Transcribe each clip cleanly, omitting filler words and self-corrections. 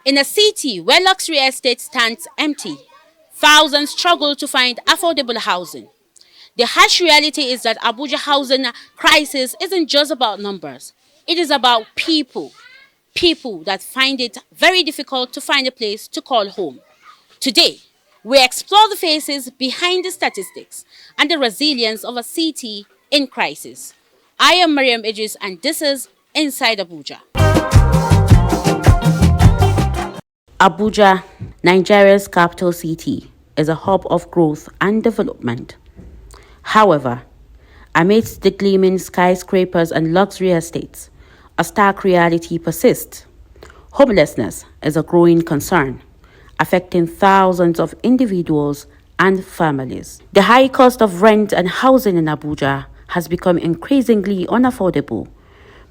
In a city where luxury estate stands empty, thousands struggle to find affordable housing. The harsh reality is that Abuja housing crisis isn't just about numbers. It is about people. People that find it very difficult to find a place to call home. Today, we explore the faces behind the statistics and the resilience of a city in crisis. I am Maryam Idris and this is Inside Abuja. Abuja, Nigeria's capital city, is a hub of growth and development. However, amidst the gleaming skyscrapers and luxury estates, a stark reality persists. Homelessness is a growing concern, affecting thousands of individuals and families. The high cost of rent and housing in Abuja has become increasingly unaffordable,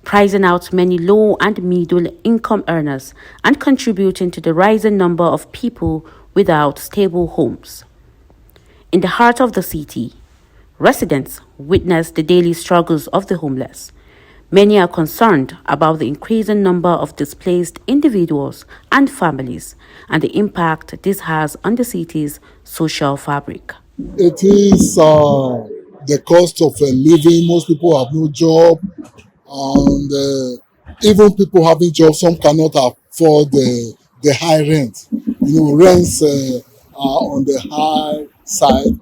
pricing out many low and middle income earners and contributing to the rising number of people without stable homes. In the heart of the city, residents witness the daily struggles of the homeless. Many are concerned about the increasing number of displaced individuals and families and the impact this has on the city's social fabric. It is the cost of living. Most people have no job, and even people having jobs, some cannot afford the high rent. Rents are on the high side.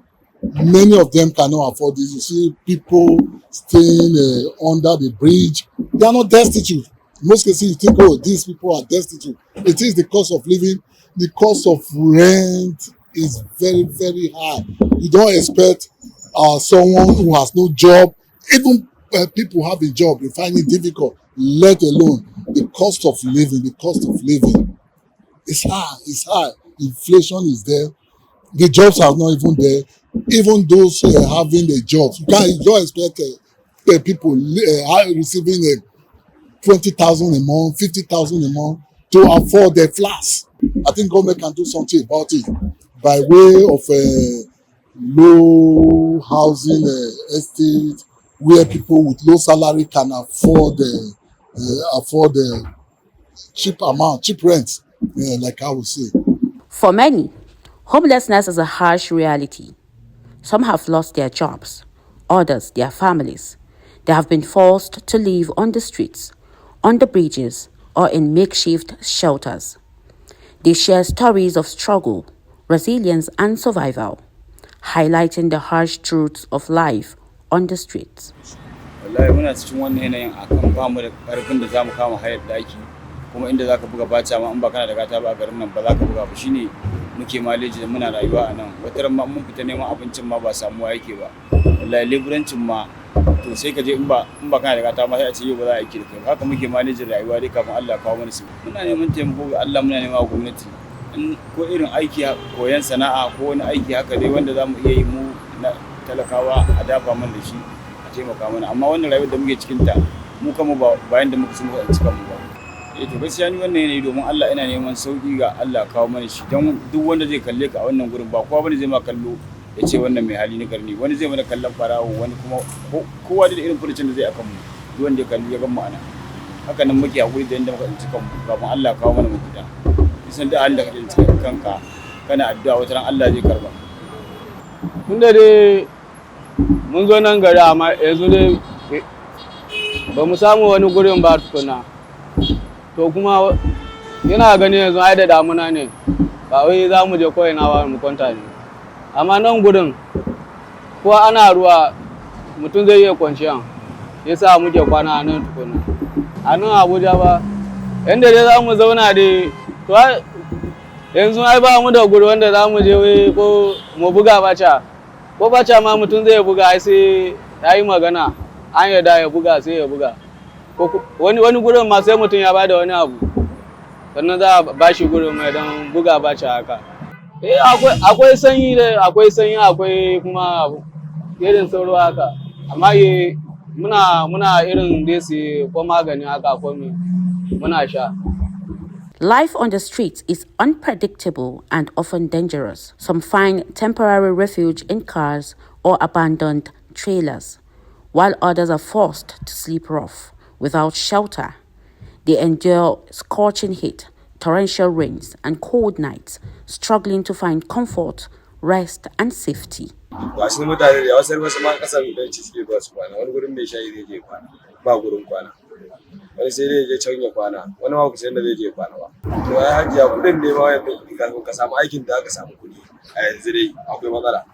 Many of them cannot afford this. You see people staying under the bridge. They are not destitute. In most cases, you think, oh, these people are destitute. It is the cost of living. The cost of rent is very, very high. You don't expect someone who has no job, even people have a job, they find it difficult, let alone the cost of living. The cost of living is high. It's high. Inflation is there. The jobs are not even there. Even those having the jobs, you don't expect people receiving 20,000 a month, 50,000 a month to afford their flats. I think government can do something about it by way of low housing estate where people with low salary can afford cheap amount, cheap rent, like I would say. For many, homelessness is a harsh reality. Some have lost their jobs, others their families. They have been forced to live on the streets, on the bridges, or in makeshift shelters. They share stories of struggle, resilience, and survival, highlighting the harsh truths of life on the streets. Wallahi muna cikin wannan yanayin akan ba mu da karfin da zamu kama hayar daki kuma inda zaka buga baca ma in ba kana da gata ba a garin nan ba zaka buga ba shine muke maleji da muna rayuwa a nan wataran ma mun fita neman abincin ma ba samuwa yake ba wallahi leburancin ma to sai ka je in ba kana da gata ma sai a ce yau ba za a yi da kai ba haka muke malejin rayuwa dai kafin Allah ya kawo mana su muna neman taimako ga Allah muna neman gwamnati ko irin aiki koyan sana'a ko wani aiki haka dai wanda zamu iya yi mu na talakawa a dafa mana da shi a taimaka mana amma wannan rayuwar da muke cikin ta mu kama ba bayan da muka muka cika mu ba to gaskiya ni wannan yanayi domin Allah ina neman sauki ga Allah kawo mana shi don duk wanda zai kalle ka a wannan gurin ba kowa bane zai ma kallo ya ce wannan mai hali na karni wani zai mana kallon farawo wani kuma kowa da irin furucin da zai akan mu duk wanda ya kalli ya gan mu ana haka nan muke hakuri da yanda muka tsinci kanmu kafin Allah kawo mana mafita san da Allah ka tsinci kanka kana addu'a wata ran Allah zai karba tunda dai mun zo nan gari amma yanzu dai ba mu samu wani gurin ba tukuna to kuma yana gani yanzu ai da damuna ne ba wai za mu je kawai na ba mu kwanta ne amma nan gurin ko ana ruwa mutum zai iya kwanciya yasa muke kwana a nan tukuna a nan Abuja ba yanda dai za mu zauna dai to yanzu ai ba mu da guri wanda za mu je wai ko mu buga baca ko baca ma mutum zai buga ai sai ya yi magana an yarda ya buga sai ya buga wani gurin ma sai mutum ya bada wani abu sannan za a bashi gurin mai don buga baca haka akwai sanyi akwai kuma irin sauro haka amma muna irin dai su ko magani haka ko muna sha. Life on the streets is unpredictable and often dangerous. Some find temporary refuge in cars or abandoned trailers, while others are forced to sleep rough, without shelter. They endure scorching heat, torrential rains, and cold nights, struggling to find comfort, rest, and safety. Wasu mutane da wasu wasu ma kasan don ci suke zuwa su kwana, wani gurin mai shayi zai je kwana ba gurin kwana, wani sai dai je can ya kwana, wani ma kusa da zai je kwana ba. To ai hajiya kuɗin ne ma yanzu kafin ka samu aikin da aka samu kuɗi a yanzu dai akwai matsala.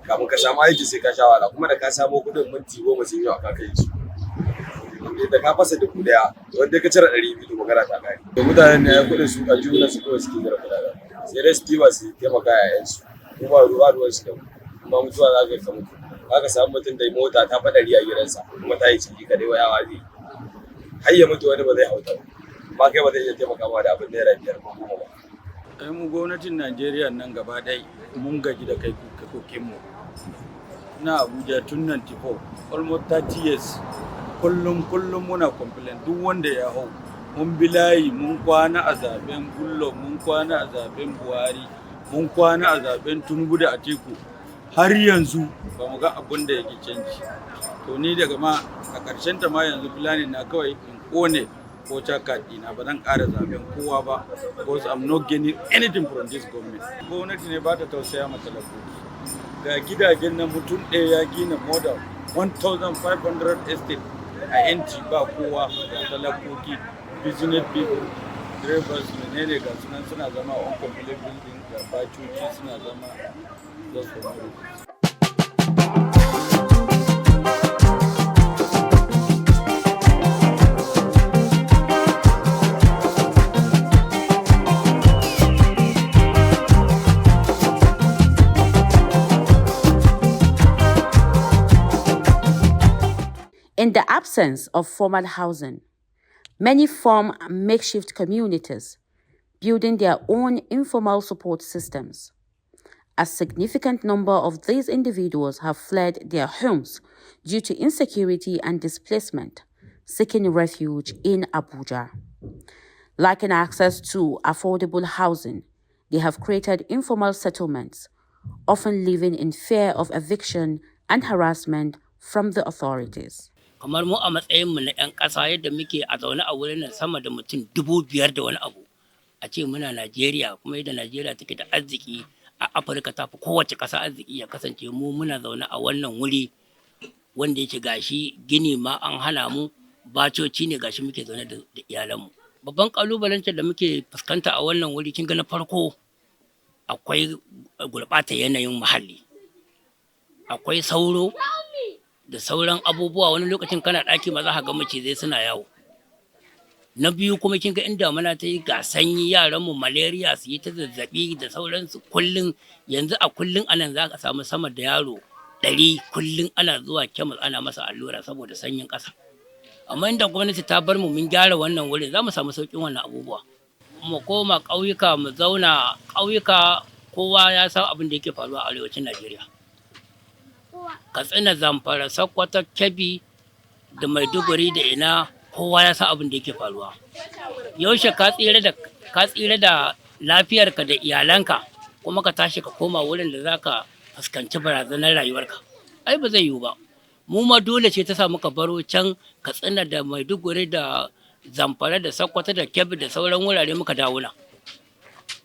Kafin ka samu aiki sai ka sha wahala, kuma da ka samo kuɗin minti 10 sun yi wa ka kai su. Da ka fasa 1000 wanda ka cire 200 to magana ta kare. To mutanen ne ya kuɗin su a juna su kawai suke jira kuɗaɗen, sai dai su diba su taimaka yayansu, kuma ruwan su da kuma mutuwa za ka ka mutu. Za ka samu mutum da mota ta faɗari a gidansa kuma ta yi ciki kadai wayawa zai har ya mutu, wani ba zai hauta ba, amma kai ba zai iya taimaka ma da abin naira 5 ko 10 ba. Ai mu gwamnatin Najeriya nan gaba ɗaya mun gaji da kai kokenmu. Na Abuja tun 94 almost 30 years kullum muna complain duk wanda ya hau. Mun bi layi, mun kwana a zaben Gullo, mun kwana a zaben Buhari, mun kwana a zaben Tinubu da Atiku. Har yanzu ba mu ga abin da yake canji. To ni daga ma a ƙarshen ta ma yanzu fulani na kawai in ƙone ko caka ɗina, ba zan ƙara zaben kowa ba, because I'm not getting anything from this government. Gwamnati ne ba ta tausaya ma talakoki. Ga gidajen na mutum ɗaya ya gina more than 1,500 estate a yanci ba kowa, ga talakoki, business people, drivers, menene ga sunan suna zama on complete building, ga bacoci suna zama just for marriage. In the absence of formal housing, many form makeshift communities, building their own informal support systems. A significant number of these individuals have fled their homes due to insecurity and displacement, seeking refuge in Abuja. Lacking access to affordable housing, they have created informal settlements, often living in fear of eviction and harassment from the authorities. Kamar mu a matsayinmu na 'yan ƙasa yadda muke a zaune a wurin nan sama da mutum 5,000 da wani abu, a ce muna Najeriya, kuma yadda Najeriya take da arziki a Afirka ta fi kowace ƙasa arziki, ya kasance mu muna zaune a wannan wuri wanda yake gashi gini ma an hana mu, bacoci ne gashi muke zaune da iyalanmu. Babban ƙalubalen da muke fuskanta a wannan wuri kin ga na farko akwai gurɓata yanayin muhalli, akwai sauro da sauran abubuwa, wani lokacin kana ɗaki ma za ka ga macizai suna yawo. Na biyu kuma kin ga inda damuna ta yi ga sanyi, yaranmu malaria su yi ta zazzaɓi da sauransu kullum. Yanzu a kullum anan za ka samu sama da yaro 100 kullum ana zuwa kemis ana masa allura saboda sanyin ƙasa. Amma inda gwamnati ta bar mu mun gyara wannan wurin, za mu samu sauƙin wannan abubuwa. Mu koma ƙauyuka, mu zauna ƙauyuka, kowa ya san abin da yake faruwa a arewacin Najeriya. Katsina, Zamfara, Sokoto, Kebbi da Maiduguri da ina, kowa ya san abin da yake faruwa. Yaushe ka tsira da lafiyarka da iyalanka kuma ka tashi ka koma wurin da zaka fuskanci barazanar rayuwarka? Ai ba zai yiwu ba. Mu ma dole ce ta sa muka baro can Katsina da Maiduguri da Zamfara da Sokoto da Kebbi da sauran wurare muka dawo nan.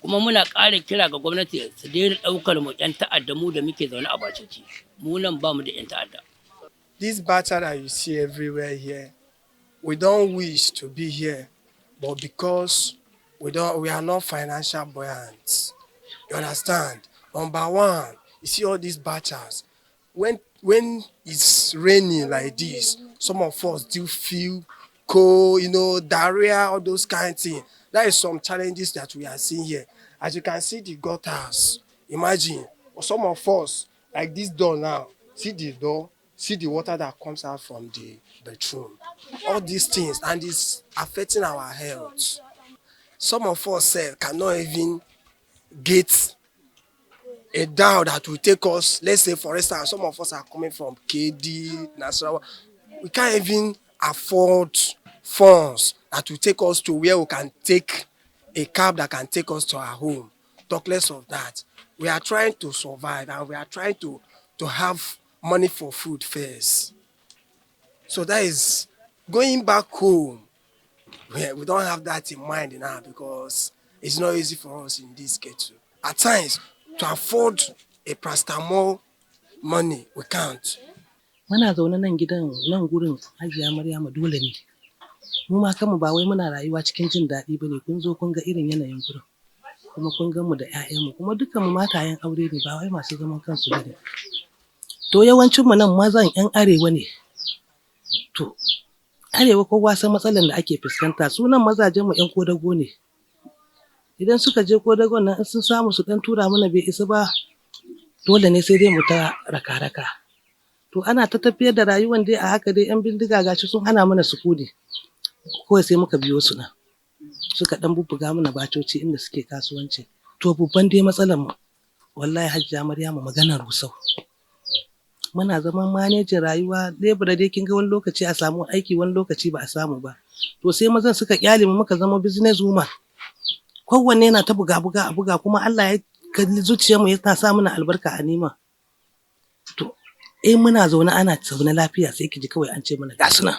Kuma muna ƙara kira ga gwamnati su daina ɗaukar mu 'yan ta'adda mu da muke zaune a bacoci. Mu nan ba mu da 'yan ta'adda. This battle that you see everywhere here, we don't wish to be here, but because we are not financial buoyant. You understand? Number one, you see all these battles. When it's raining like this, some of us do feel cold, diarrhea, all those kind of things. That is some challenges that we are seeing here. As you can see the gutters, imagine, or some of us, like this door now, see the door, see the water that comes out from the bedroom. All these things, and it's affecting our health. Some of us cannot even get a dhow that will take us, let's say for instance, some of us are coming from KD, Nasarawa. We can't even afford funds that will take us to where we can take a cab that can take us to our home. Talk less of that. We are trying to survive, and we are trying to have money for food first. So that is going back home. We don't have that in mind now, because It's not easy for us in this ghetto. At times, to afford a paracetamol money, we can't. Muna zaune nan gidan nan gurin Hajiya Maryama dole ne. Mu ma kanmu ba wai muna rayuwa cikin jin daɗi bane, kun zo kun ga irin yanayin gurin. Kuma kun gan mu da ƴaƴanmu, kuma dukkan mu matayen aure ne ba wai masu zaman kansu bane. To yawancin mu nan mazan ƴan arewa ne. To arewa kowa san matsalar da ake fuskanta, su nan mazajen mu ƴan kodago ne. Idan suka je kodagon nan sun samu su dan tura mana bai isa ba, dole ne sai dai mu ta raka-raka. To ana ta tafiyar da rayuwar dai a haka dai, ƴan bindiga gashi sun hana mana sukuni. Kawai sai muka biyo su nan. Suka dan bubbuga mana bacoci inda suke kasuwanci. To babban dai matsalar mu wallahi Hajiya Maryamu maganar rusau. Muna zaman manejin rayuwa, lebura dai kin ga wani lokaci a samu aiki, wani lokaci ba a samu ba. To sai mazan suka kyale mu muka zama business woman. Kowanne yana ta buga a buga, kuma Allah ya kalli zuciyar mu yana sa mana albarka a nima. To muna zaune ana zaune lafiya sai ki ji kawai an ce mana ga suna.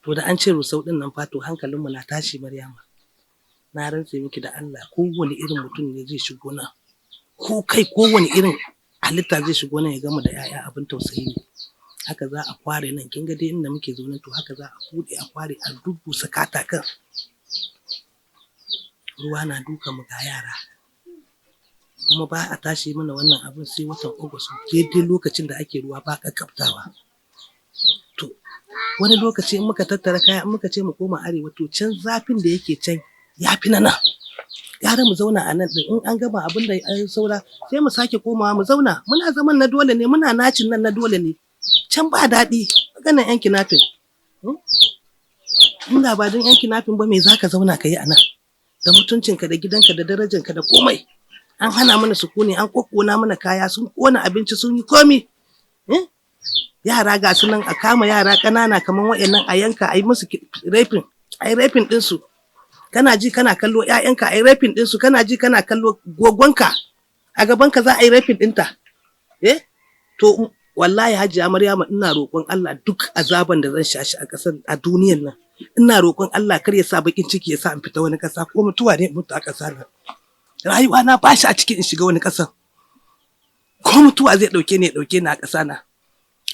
To da an ce rusau din nan fa to hankalin mu na tashi Maryama. Na rantse miki da Allah, kowane irin mutum ne zai shigo nan. Kowane irin halitta zai shigo nan ya gama da 'ya'ya, abin tausayi ne. Haka za a kware nan, kin ga dai inda muke zaune, to haka za a bude a kware a dubbusa katakan. Ruwa na duka mu ga yara. Kuma ba a tashi mana wannan abin sai watan August, daidai lokacin da ake ruwa ba kakkaftawa. To wani lokaci in muka tattara kaya, in muka ce mu koma arewa, to can zafin da yake can ya fi na nan. Gara mu zauna a nan din, in an gama abin da ya saura sai mu sake komawa mu zauna. Muna zaman na dole ne, muna nacin nan na dole ne. Can ba daɗi, maganar yan kinafin. In da ba don yan kinafin ba, me zaka zauna ka yi a nan? Da mutuncinka, da gidanka, da darajanka, da komai. An hana mana sukuni, an kokkona mana kaya, sun kona abinci, sun yi komi. Yara ga su nan, a kama yara ƙanana kamar waɗannan a yanka, a yi musu rafin ɗinsu. Kana ji kana kallo ƴaƴanka a yi rafin ɗinsu, kana ji kana kallo gogonka a gabanka za a yi rafin ɗinta. To wallahi Hajiya Maryama, ina roƙon Allah duk azaban da zan sha shi a ƙasar, a duniyar nan, ina roƙon Allah kar ya sa bakin ciki ya sa in fita wani ƙasa, ko mutuwa ne mutu a ƙasa nan. Rayuwa na ba shi a cikin in shiga wani ƙasa. Ko mutuwa zai ɗauke ni, ya ɗauke ni a ƙasa na.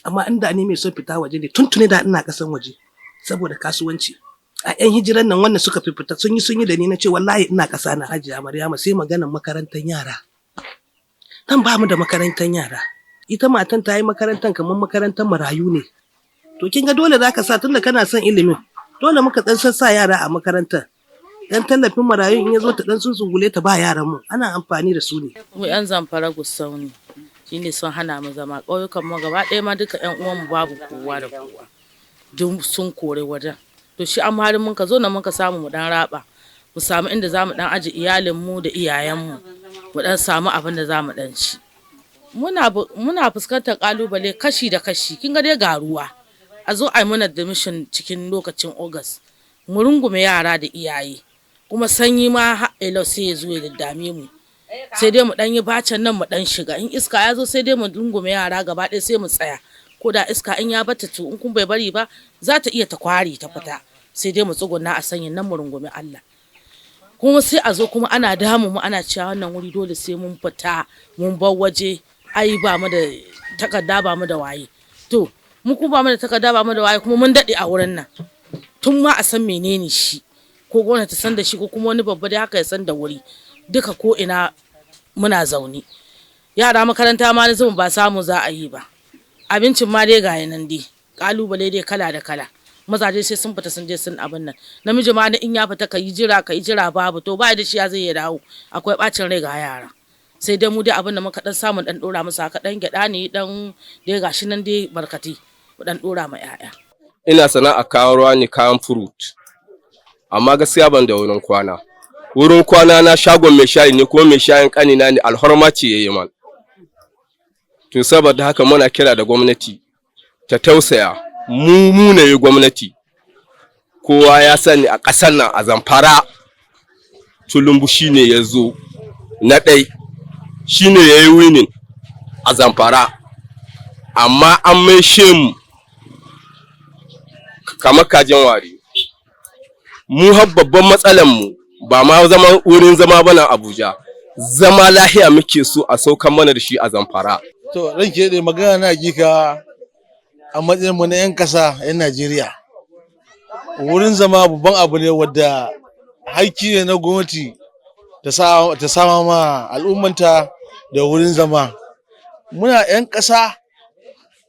Amma inda ni mai son fita waje ne, tuntuni da ina ƙasan waje saboda kasuwanci. A 'yan hijiran nan wannan suka fi fita sun yi da ni, na ce wallahi ina ƙasa na Hajiya Maryama. Sai maganar makarantar yara. Nan ba mu da makarantar yara. Ita matan ta yi makarantar kamar makarantar marayu ne. To kin ga dole zaka sa, tunda kana son ilimin, dole muka dan sa yara a makarantar. Dan tallafin marayu in ya zo ta dan tsuntsugule ta ba yaran mu, ana amfani da su ne. Mu 'yan Zamfara Gusau ne. Shine sun hana mu zama ƙauyukan mu gaba ɗaya, ma duka 'yan uwan mu babu kowa da kowa. Duk sun kore wajen. To shi amma har mun ka zo nan muka samu mu dan raba. Mu samu inda zamu dan aje iyalin mu da iyayen mu. Mu dan samu abin da zamu dan ci. Muna fuskantar kalubale kashi da kashi. Kin ga dai ga ruwa. A zo ai mana admission cikin lokacin August. Mu rungume yara da iyaye. Kuma sanyi ma ha'ila sai ya zo ya daddame mu. Sai dai mu dan yi bacin nan mu dan shiga. In iska ya zo sai dai mu rungume yara gaba ɗaya sai mu tsaya. Ko da iska in ya bata to in kun bai bari ba, za ta iya ta kwari ta fita. Sai dai mu tsuguna a sanyin nan mu rungume Allah. Kuma sai a zo kuma ana damu mu, ana cewa wannan wuri dole sai mun fita, mun bar waje. Ai ba mu da takarda, ba mu da waye. To mu kuma ba mu da takarda, ba mu da waye, kuma mun dade a wurin nan. Tun ma a san menene shi, ko gwamnati ta san da shi, ko kuma wani babba dai haka ya san da wuri. Duka ko ina muna zaune. Yara makaranta ma na zuba ba samu za a yi ba. Abincin ma dai ga nan dai, kalubale dai kala da kala. Mazaje sai sun fita sun je sun abin nan. Namiji ma in ya fita ka yi jira babu, to ba da shi ya zai ya dawo. Akwai bacin rai ga yara. Sai dai mu dai abin da muka dan samu dan dora musu haka, dan gyada ne, dan dai gashi nan dai barkati mu dan dora ma yaya. Ina sana'a kawo ruwa ne, kayan fruit. Amma gaskiya ban da wurin kwana. Wurin kwana na shagon mai shayi ne, kuma mai shayin kanina ne, alhorma ce yayi man. To saboda haka muna kira da gwamnati ta tausaya. Mu ne gwamnati. Kowa ya sani a ƙasar nan a Zamfara, Tinubu shine ya zo na ɗai, shine ya yi winning a Zamfara. Amma an maishe mu kamar kajin wari. Mu har babban matsalar mu ba ma zama wurin zama bana Abuja, zama lahiya muke so a saukan mana da shi a Zamfara. To ranke da magana na hakika a matsayin mu na 'yan ƙasa 'yan Najeriya. Wurin zama babban abu ne wadda haƙƙi ne na gwamnati ta sama ma al'ummanta da wurin zama. Muna 'yan ƙasa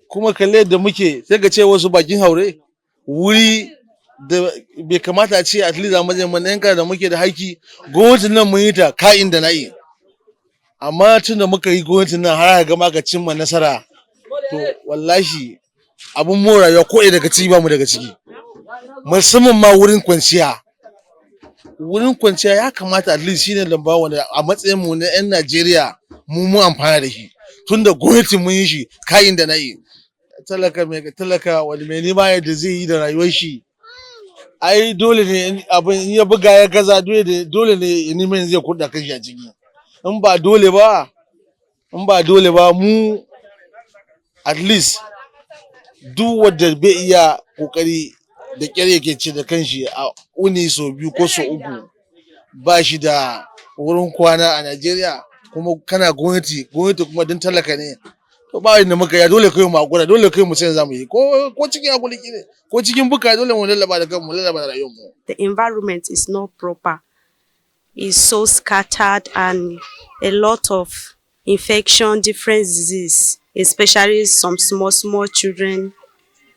kuma kalle da muke sai ka ce wasu bakin haure wuri da bai kamata a ce at least a matsayin mu na 'yan ƙasa da muke da haƙƙi gwamnatin nan mun yi ta ka'in da na'i. Amma tun da muka yi gwamnatin nan har ga maka cimma nasara to wallahi abun more rayuwa ko daga ciki ba mu daga ciki. Musamman ma wurin kwanciya ya kamata at least shine lamba wanda a matsayin mu na 'yan Najeriya mu amfana da shi tunda gwamnati mun yi shi kayin da nayi. Talaka wani mai nema yadda zai yi da rayuwar shi ai dole ne abin ya buga ya gaza dole ne ya neman zai kurda kashi a ciki. In ba dole ba mu at least duk wanda bai iya kokari da kyar yake ce da kanshi a uni so 2 ko so 3 ba shi da wurin kwana a Najeriya kuma kana gwamnati kuma don talaka ne to ba inda muka ya dole kai mu hakura dole kai mu sai zamu yi ko cikin hakuri ne ko cikin buka dole mu lallaba da kanmu lallaba da rayuwar mu. The environment is not proper. It's so scattered and a lot of infection, different disease, especially some small children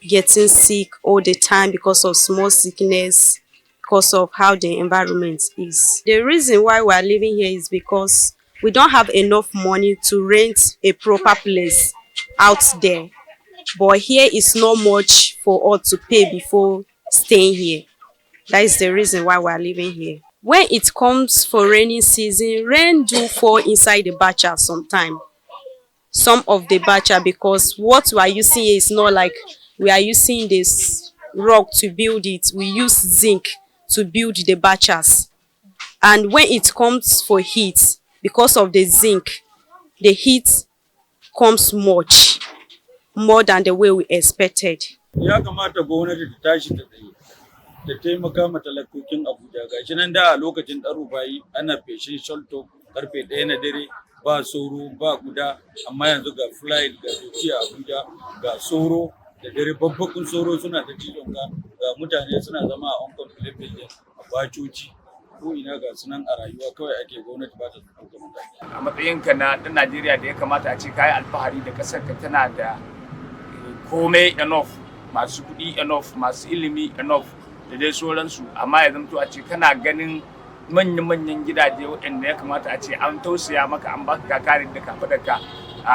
getting sick all the time because of small sickness, because of how the environment is. The reason why we are living here is because we don't have enough money to rent a proper place out there. But here is not much for us to pay before staying here. That is the reason why we are living here. When it comes for rainy season, rain do fall inside the bacha sometimes. Some of the bacha, because what we are using here is not like we are using this rock to build it. We use zinc to build the bachas. And when it comes for heat, because of the zinc, the heat comes much more than the way we expected. Ya kamata gwamnati ta tashi ta tsaye ta taimaka ma talakokin Abuja. Gashi nan da a lokacin ɗarufayi ana feshin shalto karfe 1 na dare ba sauro ba guda, amma yanzu ga flight ga doki a Abuja ga sauro da dare babbakun sauro suna ta cizon ga mutane suna zama a uncomplete building a bacoci ko ina ga sunan a rayuwa kawai ake gwamnati ba ta ɗauka mataki. A matsayinka na ɗan Najeriya da ya kamata a ce kayi alfahari da ƙasar ka tana da komai enough, masu kuɗi enough, masu ilimi enough da dai sauransu, amma ya zamto a ce kana ganin manyan gidaje waɗanda ya kamata a ce an tausaya maka an baka kakarin da kafaɗarka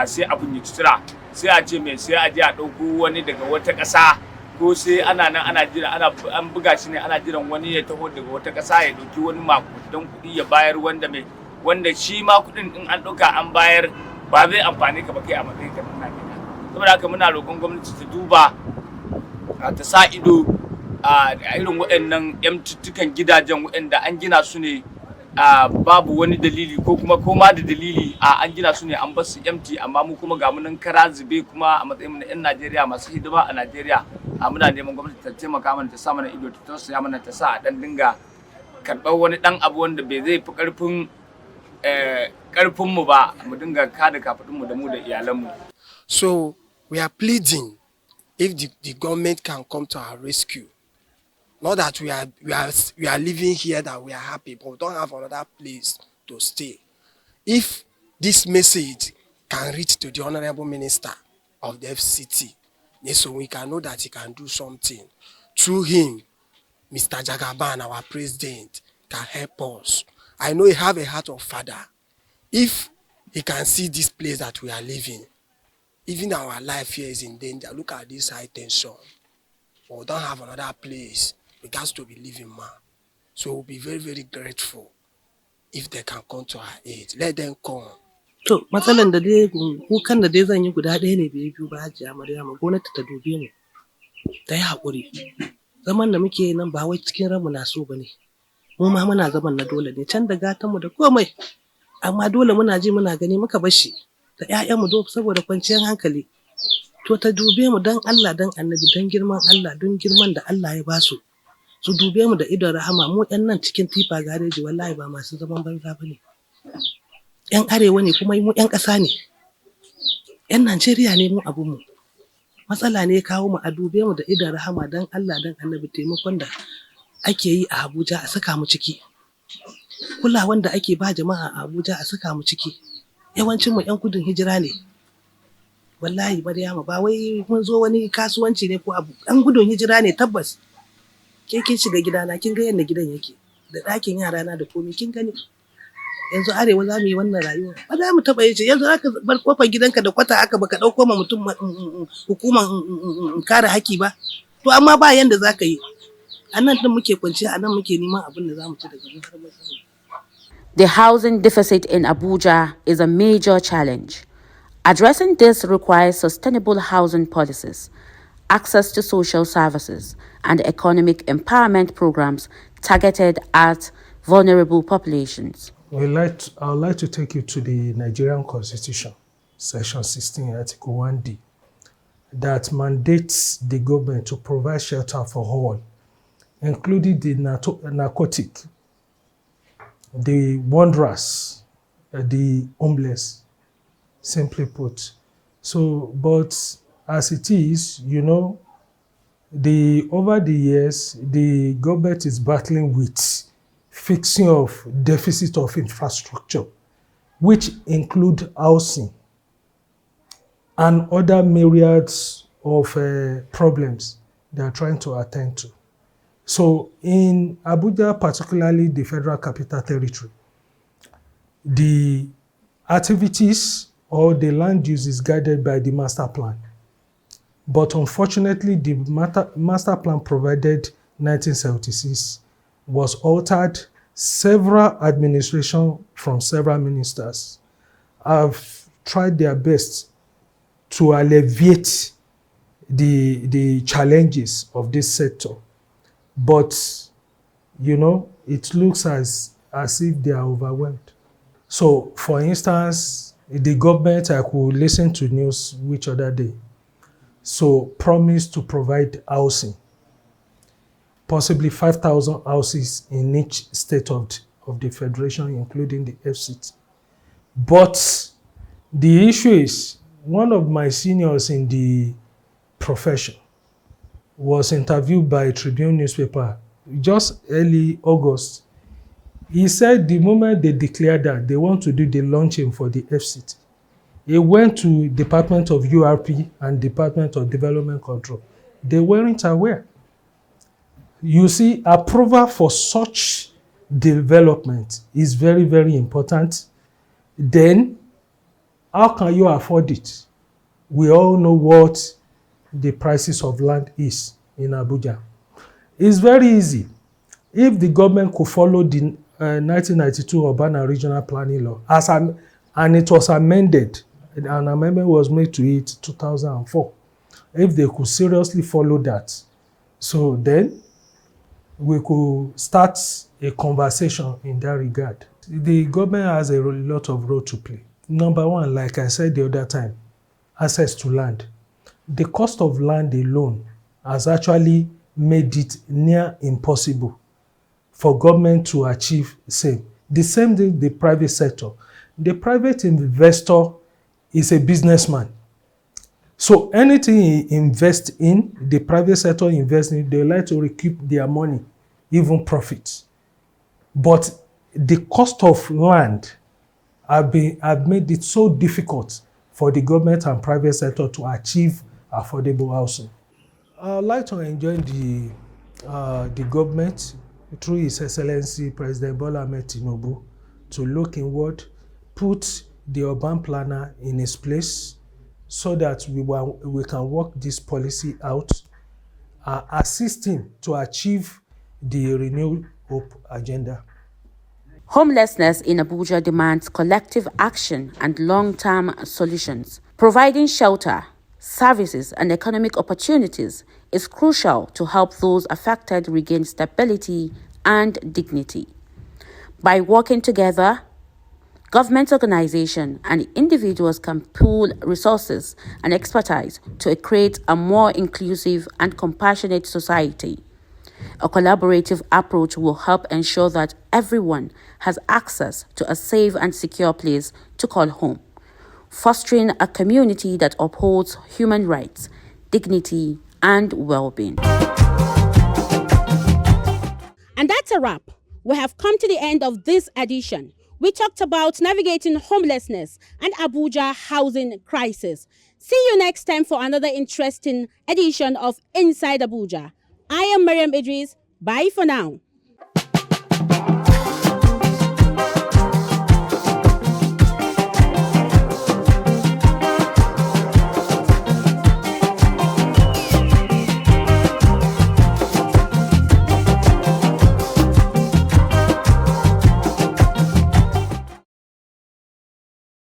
sai abun ya tutura sai a ce mai sai a je a ɗauko wani daga wata ƙasa ko sai ana nan ana jira an buga shi ne ana jiran wani ya taho daga wata ƙasa ya ɗauki wani makudan kuɗi ya bayar wanda shi ma kuɗin in an ɗauka an bayar ba zai amfani ka ba kai a matsayin ka na gida. Saboda haka muna roƙon gwamnati ta duba ta sa ido a irin waɗannan yamtuttukan gidajen waɗanda an gina su ne babu wani dalili ko kuma koma da dalili an gina su ne an bar su empty, amma mu kuma ga mu nan kara zube kuma a matsayin na 'yan Najeriya masu hidima a Najeriya muna neman gwamnati ta taimaka mana ta sa mana ido ta tausaya mana ta sa a dan dinga karɓar wani ɗan abu wanda bai zai fi ƙarfin mu ba mu dinga kada kafadun mu da mu da iyalan mu. So we are pleading if the government can come to our rescue. Not that we are living here that we are happy, but we don't have another place to stay. If this message can reach to the Honorable Minister of the FCT, so we can know that he can do something. Through him, Mr. Jagaban, our president, can help us. I know he have a heart of father. If he can see this place that we are living, even our life here is in danger. Look at this high tension. We don't have another place. We got to be living, man. So we'll be very, very grateful if they can come to our aid. Let them come. To, matsalan da dai kukan da dai zan yi guda ɗaya ne bai biyu ba Hajiya Maryam, gwamnati ta dube mu. Ta yi haƙuri. Zaman da muke nan ba wai cikin ranmu na so bane. Mu ma muna zaman na dole ne, can da gatanmu da komai. Amma dole muna ji muna gani muka bar shi da ƴaƴanmu saboda kwanciyar hankali. To ta dube mu don Allah don Annabi don girman Allah don girman da Allah ya basu. su dube mu da idon rahama. Mu yan nan cikin tifa gareji wallahi ba masu zaman banza bane. Yan arewa ne kuma mu yan ƙasa ne. Yan Najeriya ne mu abun mu. Matsala ne kawo mu, a dube mu da idon rahama dan Allah dan Annabi. Taimakon da ake yi a Abuja a saka mu ciki. Kulawan da ake ba jama'a a Abuja a saka mu ciki. Yawancin mu yan gudun hijira ne. Wallahi Maryama, ba wai mun zo wani kasuwanci ne ko abu. Yan gudun hijira ne tabbas. Kin shiga gidana kin ga yadda gidan yake. Da ɗakin yara na da komai kin gani. Yanzu arewa za mu yi wannan rayuwa. Ba za mu taɓa yace yanzu zaka bar kofar gidanka da kwata aka baka ɗauko ma mutum hukumar kare haƙƙi ba. To amma ba yanda za ka yi. A nan ɗin muke kwanciya, a nan muke neman abin da za mu ci daga mun. The housing deficit in Abuja is a major challenge. Addressing this requires sustainable housing policies, access to social services, and economic empowerment programs targeted at vulnerable populations. I would like to take you to the Nigerian Constitution, Section 16, Article 1D, that mandates the government to provide shelter for all, including the narcotic, the wanderers, the homeless, simply put. So, but as it is, you know, over the years, the government is battling with fixing of deficit of infrastructure, which include housing and other myriads of problems they are trying to attend to. So in Abuja, particularly the Federal Capital Territory, the activities or the land use is guided by the master plan. But unfortunately, the master plan provided 1976 was altered. Several administrations from several ministers have tried their best to alleviate the challenges of this sector. But, you know, it looks as if they are overwhelmed. So, for instance, the government, I could listen to news which other day, so promised to provide housing, possibly 5,000 houses in each state of the federation, including the FCT. But the issue is, one of my seniors in the profession was interviewed by a Tribune newspaper just early August. He said the moment they declared that they want to do the launching for the FCT, he went to Department of URP and Department of Development Control. They weren't aware. You see, approval for such development is very, very important. Then, how can you afford it? We all know what the prices of land is in Abuja. It's very easy. If the government could follow the 1992 Urban and Regional Planning Law, and it was amended, an amendment was made to it in 2004. If they could seriously follow that, so then we could start a conversation in that regard. The government has a lot of role to play. Number one, like I said the other time, access to land. The cost of land alone has actually made it near impossible for government to achieve same. The same thing the private sector. The private investor is a businessman. So anything he invests in, the private sector invests in, they like to recoup their money, even profits. But the cost of land have made it so difficult for the government and private sector to achieve affordable housing. I'd like to enjoin the government through His Excellency President Bola Ahmed Tinubu to look inward, put the urban planner in his place so that we can work this policy out, assist him to achieve the renewed hope agenda. Homelessness in Abuja demands collective action and long-term solutions. Providing shelter, services, and economic opportunities is crucial to help those affected regain stability and dignity. By working together, government organizations and individuals can pool resources and expertise to create a more inclusive and compassionate society. A collaborative approach will help ensure that everyone has access to a safe and secure place to call home, fostering a community that upholds human rights, dignity, and well-being. And that's a wrap. We have come to the end of this edition. We talked about navigating homelessness and Abuja housing crisis. See you next time for another interesting edition of Inside Abuja. I am Maryam Idris. Bye for now.